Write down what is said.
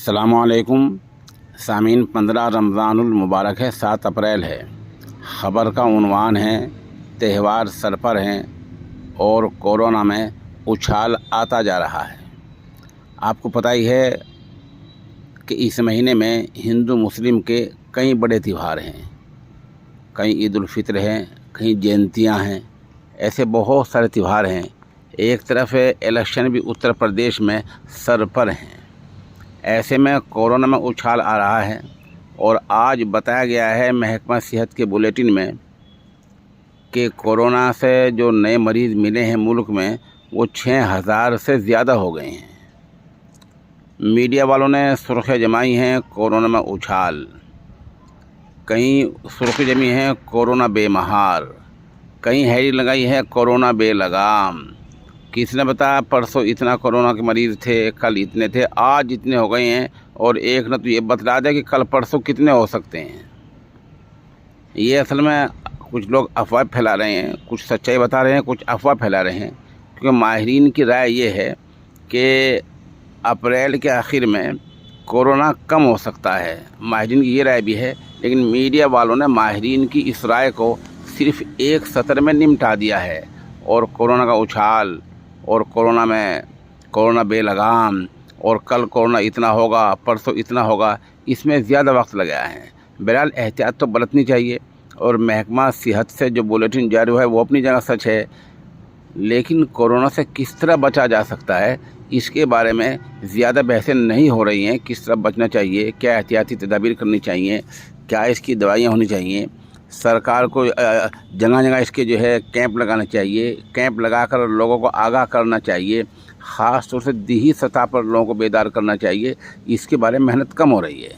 अस्सलामुअलैकुम सामीन। 15 रमज़ान मुबारक है, 7 अप्रैल है। ख़बर का उन्वान है त्यौहार सर पर हैं और कोरोना में उछाल आता जा रहा है। आपको पता ही है कि इस महीने में हिंदू मुस्लिम के कई बड़े त्यौहार हैं, कहीं ईद उल फित्र हैं, कहीं जयंतियां हैं, ऐसे बहुत सारे त्यौहार हैं। एक तरफ इलेक्शन भी उत्तर प्रदेश में सर पर हैं। ऐसे में कोरोना में उछाल आ रहा है और आज बताया गया है महकमा सेहत के बुलेटिन में कि कोरोना से जो नए मरीज़ मिले हैं मुल्क में वो 6000 से ज़्यादा हो गए हैं। मीडिया वालों ने सुर्खियाँ जमाई हैं कोरोना में उछाल, कहीं सुर्खी जमी है कोरोना बेमहार, कहीं हैडी लगाई है कोरोना बेलगाम। किसने बताया परसों इतना कोरोना के मरीज़ थे, कल इतने थे, आज इतने हो गए हैं, और एक ने तो ये बतला दिया कि कल परसों कितने हो सकते हैं। ये असल में कुछ लोग अफवाह फैला रहे हैं, कुछ सच्चाई बता रहे हैं, कुछ अफवाह फैला रहे हैं। क्योंकि माहिरीन की राय ये है कि अप्रैल के आखिर में कोरोना कम हो सकता है। माहिरीन की ये राय भी है, लेकिन मीडिया वालों ने माहिरीन की इस राय को सिर्फ एक सत्र में निपटा दिया है और कोरोना का उछाल और कोरोना बेलगाम और कल कोरोना इतना होगा, परसों इतना होगा, इसमें ज़्यादा वक्त लगाया है। बहरहाल एहतियात तो बरतनी चाहिए और महकमा सेहत से जो बुलेटिन जारी हुआ है वो अपनी जगह सच है, लेकिन कोरोना से किस तरह बचा जा सकता है इसके बारे में ज़्यादा बहसें नहीं हो रही हैं। किस तरह बचना चाहिए, क्या एहतियाती तदाबीर करनी चाहिए, क्या इसकी दवाइयाँ होनी चाहिए। सरकार को जगह जगह इसके जो है कैंप लगाना चाहिए, कैंप लगाकर लोगों को आगाह करना चाहिए, ख़ास तौर से दिही सतह पर लोगों को बेदार करना चाहिए। इसके बारे में मेहनत कम हो रही है।